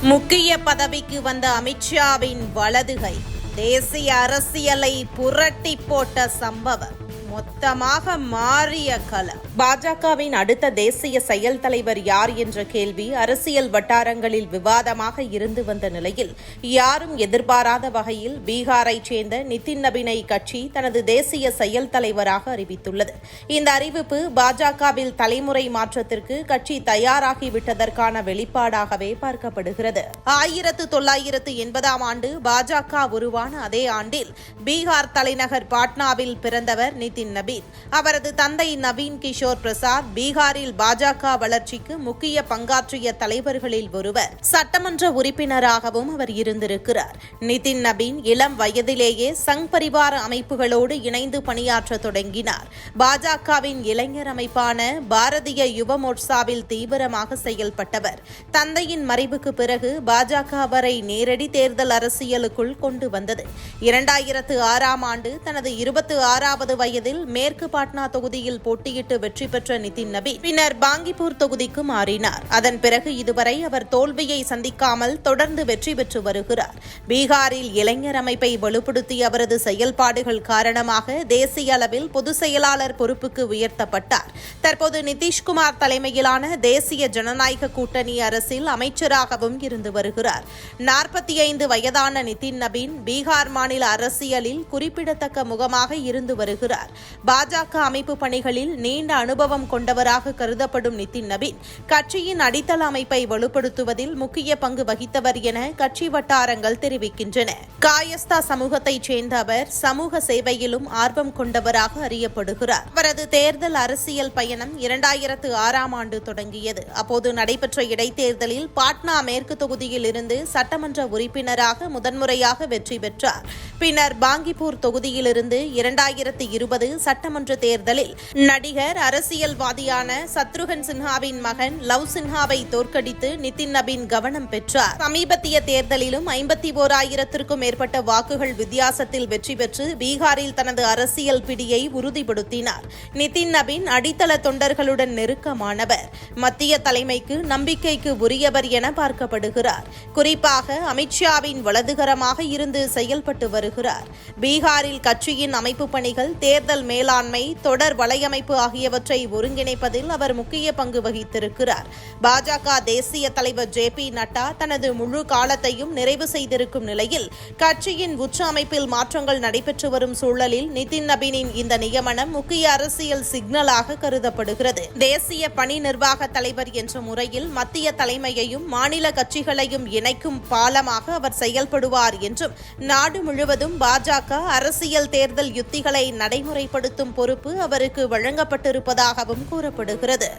முக்கிய பதவிக்கு வந்த அமித்ஷாவின் வலதுகை தேசிய அரசியலை புரட்டி போட்ட சம்பவம், மொத்தமாக மாறிய களம். பாஜகவின் அடுத்த தேசிய செயல் தலைவர் யார் என்ற கேள்வி அரசியல் வட்டாரங்களில் விவாதமாக இருந்து வந்த நிலையில், யாரும் எதிர்பாராத வகையில் பீகாரைச் சேர்ந்த நிதின் நபீனை கட்சி தனது தேசிய செயல் தலைவராக அறிவித்துள்ளது. இந்த அறிவிப்பு பாஜகவில் தலைமுறை மாற்றத்திற்கு கட்சி தயாராகிவிட்டதற்கான வெளிப்பாடாகவே பார்க்கப்படுகிறது. 1980ஆம் ஆண்டு பாஜக உருவான அதே ஆண்டில் பீகார் தலைநகர் பாட்னாவில் பிறந்தவர் நிதின் நபீன். அவரது தந்தை நவீன் கிஷோர் பிரசாத் பீகாரில் பாஜக வளர்ச்சிக்கு முக்கிய பங்காற்றிய தலைவர்களில் ஒருவர். சட்டமன்ற உறுப்பினராகவும் அவர் இருந்திருக்கிறார். நிதின் நபீன் இளம் வயதிலேயே சங் பரிவார அமைப்புகளோடு இணைந்து பணியாற்ற தொடங்கினார். பாஜகவின் இளைஞர் அமைப்பான பாரதிய யுவ மோர்ச்சாவில் தீவிரமாக செயல்பட்டவர். தந்தையின் மறைவுக்கு பிறகு பாஜக அவரை நேரடி தேர்தல் அரசியலுக்குள் கொண்டு வந்தது. 2006ஆம் ஆண்டு தனது 26வது வயதில் மேற்கு பாட்னா தொகுதியில் போட்டியிட்டு வெற்றி பெற்ற நிதின் நபீன் பின்னர் பாங்கிப்பூர் தொகுதிக்கு மாறினார். அதன் பிறகு இதுவரை அவர் தோல்வியை சந்திக்காமல் தொடர்ந்து வெற்றி பெற்று வருகிறார். பீகாரில் இளைஞர் அமைப்பை வலுப்படுத்திய அவரது செயல்பாடுகள் காரணமாக தேசிய அளவில் பொதுச் செயலாளர் பொறுப்புக்கு உயர்த்தப்பட்டார். தற்போது நிதிஷ்குமார் தலைமையிலான தேசிய ஜனநாயக கூட்டணி அரசில் அமைச்சராகவும் இருந்து வருகிறார். 45 வயதான நிதின் நபீன் பீகார் மாநில அரசியலில் குறிப்பிடத்தக்க முகமாக இருந்து வருகிறார். பாஜக அமைப்பு பணிகளில் நீண்ட அனுபவம் கொண்டவராக கருதப்படும் நிதின் நபீன் கட்சியின் அடித்தள அமைப்பை வலுப்படுத்துவதில் முக்கிய பங்கு வகித்தவர் என கட்சி வட்டாரங்கள் தெரிவிக்கின்றன. காயஸ்தா சமூகத்தைச் சேர்ந்த அவர் சமூக சேவையிலும் ஆர்வம் கொண்டவராக அறியப்படுகிறார். அவரது தேர்தல் அரசியல் பயணம் 2006ஆம் ஆண்டு தொடங்கியது. அப்போது நடைபெற்ற இடைத்தேர்தலில் பாட்னா மேற்கு தொகுதியில் இருந்து சட்டமன்ற உறுப்பினராக முதன்முறையாக வெற்றி பெற்றார். பின்னர் பாங்கிப்பூர் தொகுதியிலிருந்து 2020 சட்டமன்ற தேர்தலில் நடிகர் அரசியல்வாதியான சத்ருகன் சின்ஹாவின் மகன் லவ் சின்ஹாவை தோற்கடித்து நிதின் நபீன் கவனம் பெற்றார். சமீபத்திய தேர்தலிலும் 51,000க்கும் மேற்பட்ட வாக்குகள் வித்தியாசத்தில் வெற்றி பெற்று பீகாரில் தனது அரசியல் பிடியை உறுதிப்படுத்தினார். நிதின் நபீன் அடித்தள தொண்டர்களுடன் நெருக்கமானவர். மத்திய தலைமைக்கு நம்பிக்கைக்கு உரியவர் என பார்க்கப்படுகிறார். குறிப்பாக அமித்ஷாவின் வலதுகரமாக இருந்து செயல்பட்டு வருகிறார். பீகாரில் கட்சியின் அமைப்பு பணிகள், தேர்தல் மேலாண்மை, தொடர் வலையமைப்பு ஆகியவற்றை ஒருங்கிணைப்பதில் அவர் முக்கிய பங்கு வகித்திருக்கிறார். பாஜக தேசிய தலைவர் JP நட்டா தனது முழு காலத்தையும் நிறைவு செய்திருக்கும் நிலையில் கட்சியின் உச்ச அமைப்பில் மாற்றங்கள் நடைபெற்று வரும் சூழலில் நிதின் நபீனின் இந்த நியமனம் முக்கிய அரசியல் சிக்னலாக கருதப்படுகிறது. தேசிய பணி நிர்வாக தலைவர் என்ற முறையில் மத்திய தலைமையையும் மாநில கட்சிகளையும் இணைக்கும் பாலமாக அவர் செயல்படுவார் என்றும், நாடு முழுவதும் பாஜக அரசியல் தேர்தல் யுத்திகளை நடைமுறைப்படுத்தும் பொறுப்பு அவருக்கு வழங்கப்பட்டிருப்பதாகவும் கூறப்படுகிறது.